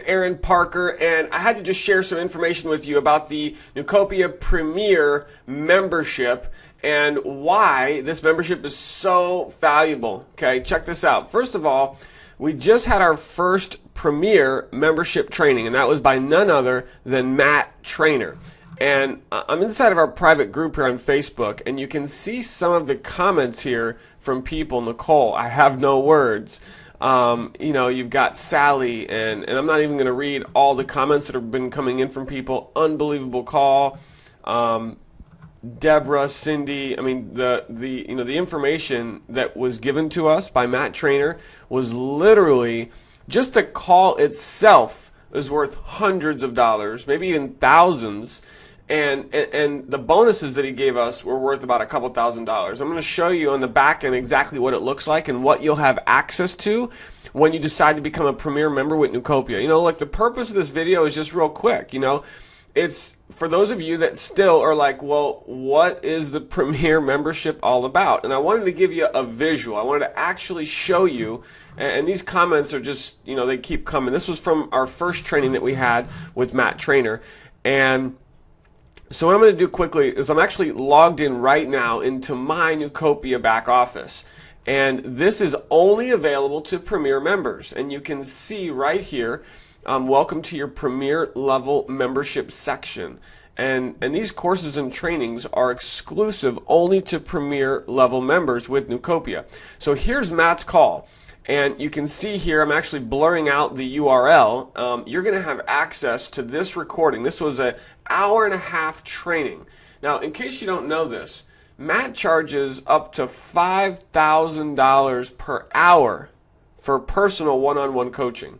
Aaron Parker, and I had to just share some information with you about the Neucopia Premier membership and why this membership is so valuable. Okay, check this out. First of all, we just had our first Premier membership training, and that was by none other than Matt Trainer. And I'm inside of our private group here on Facebook, and you can see some of the comments here from people. Nicole, I have no words. You know, you've got Sally, and I'm not even going to read all the comments that have been coming in from people. Unbelievable call. Deborah, Cindy, I mean, the information that was given to us by Matt Trainer was literally, just the call itself is worth hundreds of dollars, maybe even thousands. And the bonuses that he gave us were worth about a couple $1,000s. I'm going to show you on the back end exactly what it looks like and what you'll have access to when you decide to become a Premier member with Neucopia. You know, like, the purpose of this video is just real quick. You know, it's for those of you that still are like, well, what is the Premier membership all about? And I wanted to give you a visual. I wanted to actually show you, and these comments are just, you know, they keep coming. This was from our first training that we had with Matt Trainer. And so what I'm going to do quickly is I'm actually logged in right now into my Neucopia back office. And this is only available to Premier members. And you can see right here, welcome to your Premier level membership section. And these courses and trainings are exclusive only to Premier level members with Neucopia. So here's Matt's call. And you can see here, I'm actually blurring out the URL. You're going to have access to this recording. This was an hour-and-a-half training. Now, in case you don't know this, Matt charges up to $5,000 per hour for personal one-on-one coaching.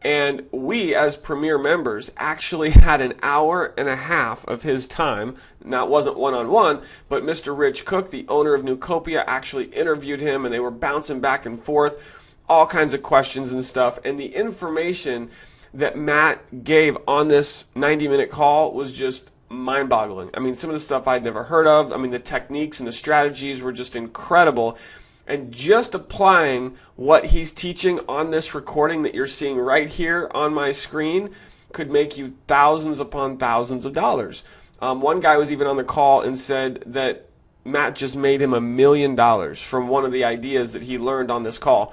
And we, as Premier members, actually had an hour-and-a-half of his time. Now, it wasn't one-on-one, but Mr. Rich Cook, the owner of Neucopia, actually interviewed him, and they were bouncing back and forth, all kinds of questions and stuff. And the information that Matt gave on this 90-minute call was just mind-boggling. I mean, some of the stuff I'd never heard of. I mean, the techniques and the strategies were just incredible. And just applying what he's teaching on this recording that you're seeing right here on my screen could make you thousands upon thousands of dollars. One guy was even on the call and said that Matt just made him $1 million from one of the ideas that he learned on this call.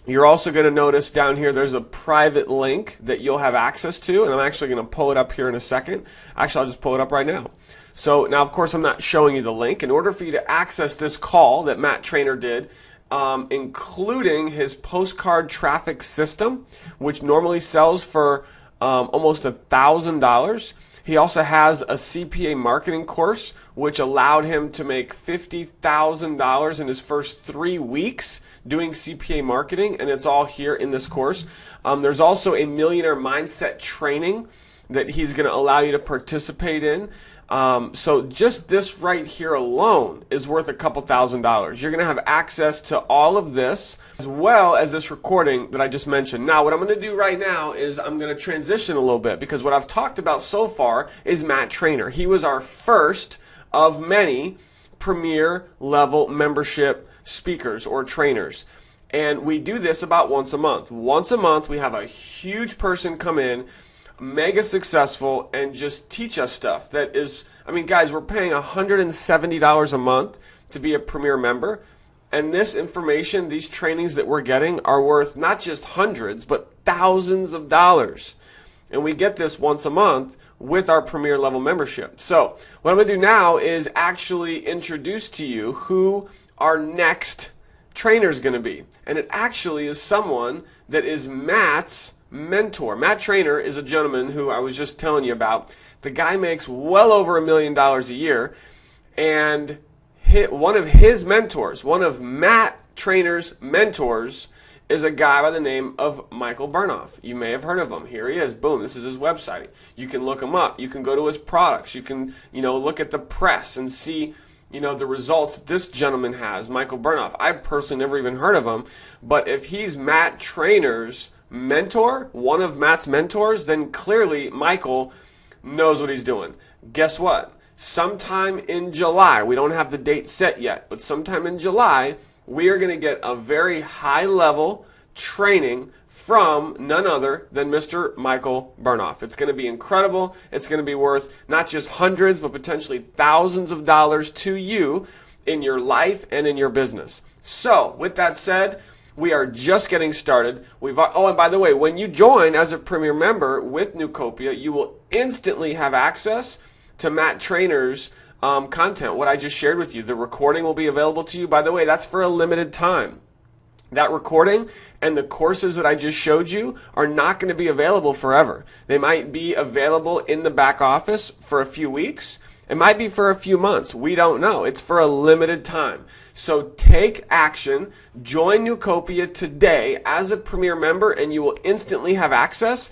You're also going to notice down here there's a private link that you'll have access to, and I'm actually going to pull it up here in a second. Actually, I'll just pull it up right now. So now, of course, I'm not showing you the link. In order for you to access this call that Matt Trainer did, including his postcard traffic system, which normally sells for almost $1,000, he also has a CPA marketing course, which allowed him to make $50,000 in his first 3 weeks doing CPA marketing, and it's all here in this course. There's also a millionaire mindset training that he's going to allow you to participate in. So just this right here alone is worth a couple $1,000s. You're going to have access to all of this as well as this recording that I just mentioned. Now, what I'm going to do right now is I'm going to transition a little bit, because what I've talked about so far is Matt Trainer. He was our first of many Premier level membership speakers or trainers. And we do this about once a month. Once a month, we have a huge person come in, mega successful, and just teach us stuff that is, I mean, guys, we're paying $170 a month to be a Premier member, and this information, these trainings that we're getting are worth not just hundreds but thousands of dollars, and we get this once a month with our Premier level membership. So what I'm going to do now is actually introduce to you who our next trainer is going to be, and it actually is someone that is Matt's mentor. Matt Trainer is a gentleman who I was just telling you about. The guy makes well over $1 million a year, and one of his mentors, one of Matt Trainer's mentors, is a guy by the name of Michael Bernoff. You may have heard of him. Here he is. Boom. This is his website. You can look him up. You can go to his products. You can, look at the press and see, the results this gentleman has, Michael Bernoff. I personally never even heard of him, but if he's Matt Trainer's mentor, one of Matt's mentors, then clearly Michael knows what he's doing. Guess what? Sometime in July, we don't have the date set yet, but sometime in July, we are going to get a very high level training from none other than Mr. Michael Bernoff. It's going to be incredible. It's going to be worth not just hundreds, but potentially thousands of dollars to you in your life and in your business. So, with that said, we are just getting started. And by the way, when you join as a Premier member with Neucopia, you will instantly have access to Matt Trainer's content, what I just shared with you. The recording will be available to you. By the way, that's for a limited time. That recording and the courses that I just showed you are not going to be available forever. They might be available in the back office for a few weeks. It might be for a few months. We don't know. It's for a limited time. So take action. Join Neucopia today as a Premier member, and you will instantly have access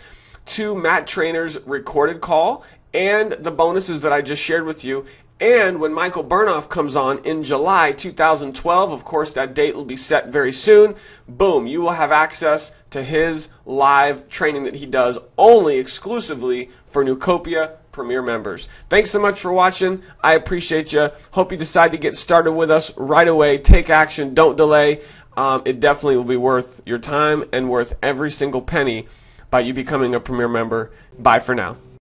to Matt Trainer's recorded call and the bonuses that I just shared with you. And when Michael Bernoff comes on in July 2012, of course that date will be set very soon, boom, you will have access to his live training that he does only exclusively for Neucopia Premier members. Thanks so much for watching. I appreciate you. Hope you decide to get started with us right away. Take action. Don't delay. It definitely will be worth your time and worth every single penny by you becoming a Premier member. Bye for now.